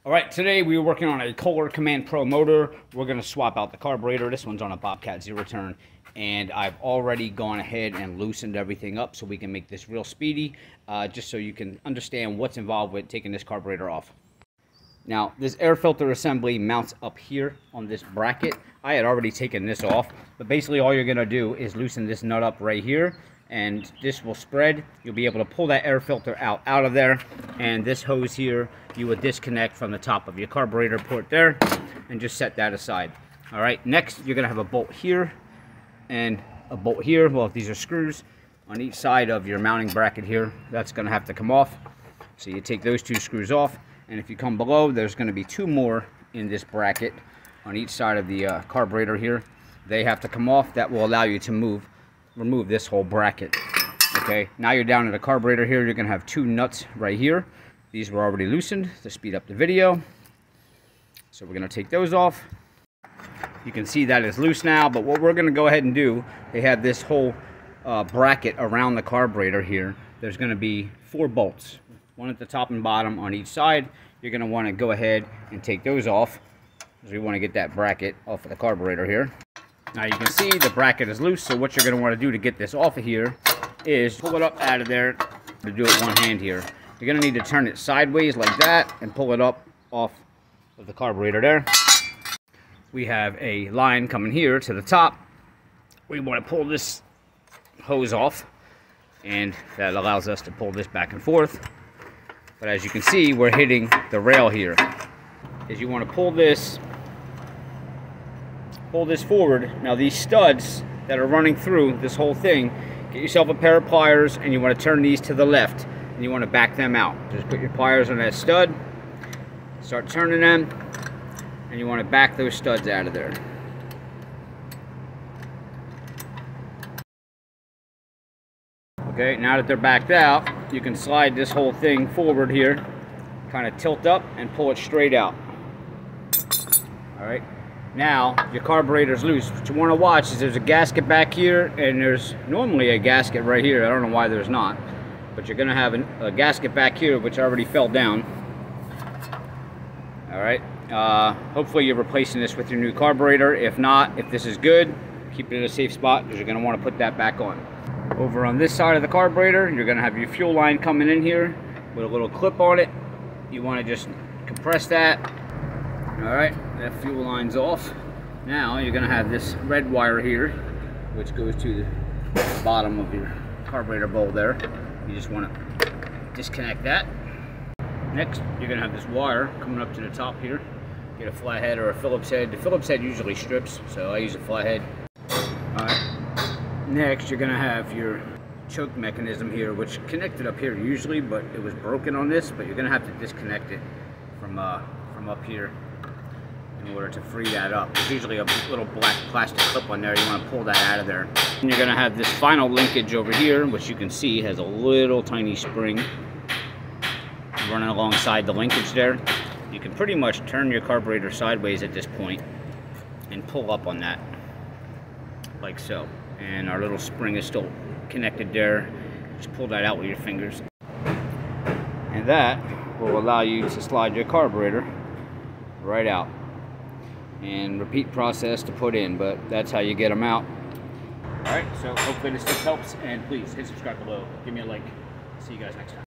All right, today we were working on a Kohler Command Pro motor. We're gonna swap out the carburetor. This one's on a Bobcat Zero Turn, and I've already gone ahead and loosened everything up so we can make this real speedy, just so you can understand what's involved with taking this carburetor off. Now, this air filter assembly mounts up here on this bracket. I had already taken this off, but basically all you're gonna do is loosen this nut up right here, and this will spread. You'll be able to pull that air filter out of there, and this hose here you would disconnect from the top of your carburetor port there and just set that aside. All right, next you're gonna have a bolt here and a bolt here. Well, these are screws on each side of your mounting bracket here. That's gonna have to come off. So you take those two screws off, and if you come below, there's gonna be two more in this bracket on each side of the carburetor here. They have to come off. That will allow you to remove this whole bracket. Okay, now you're down to the carburetor here. You're gonna have two nuts right here. These were already loosened to speed up the video. So we're gonna take those off. You can see that is loose now, but what we're gonna go ahead and do, they have this whole bracket around the carburetor here. There's gonna be 4 bolts, one at the top and bottom on each side. You're gonna wanna go ahead and take those off, because we wanna get that bracket off of the carburetor here. Now you can see the bracket is loose, so what you're going to want to do to get this off of here is pull it up out of there. To do it one hand here, you're going to need to turn it sideways like that and pull it up off of the carburetor there. We have a line coming here to the top. We want to pull this hose off, and that allows us to pull this back and forth. But as you can see, we're hitting the rail here. Is you want to pull this forward. Now these studs that are running through this whole thing, get yourself a pair of pliers, and you want to turn these to the left, and you want to back them out. Just put your pliers on that stud, start turning them, and you want to back those studs out of there. Okay, now that they're backed out, you can slide this whole thing forward here, kind of tilt up and pull it straight out. All right. Now, your carburetor's loose. What you want to watch is there's a gasket back here, and there's normally a gasket right here. I don't know why there's not. But you're going to have a gasket back here, which already fell down. Alright. Hopefully you're replacing this with your new carburetor. If not, if this is good, keep it in a safe spot, because you're going to want to put that back on. Over on this side of the carburetor, you're going to have your fuel line coming in here with a little clip on it. You want to just compress that. Alright, that fuel line's off. Now you're going to have this red wire here, which goes to the bottom of your carburetor bowl there. You just want to disconnect that. Next, you're going to have this wire coming up to the top here. Get a flathead or a Phillips head. The Phillips head usually strips, so I use a flathead. Alright, next you're going to have your choke mechanism here, which connected up here usually, but it was broken on this, but you're going to have to disconnect it from up here in order to free that up. There's usually a little black plastic clip on there. You want to pull that out of there. And you're going to have this final linkage over here, which you can see has a little tiny spring running alongside the linkage there. You can pretty much turn your carburetor sideways at this point and pull up on that, like so. And our little spring is still connected there. Just pull that out with your fingers. And that will allow you to slide your carburetor right out. And repeat process to put in, but that's how you get them out. Alright, so hopefully this tip helps, and please hit subscribe below, give me a like. See you guys next time.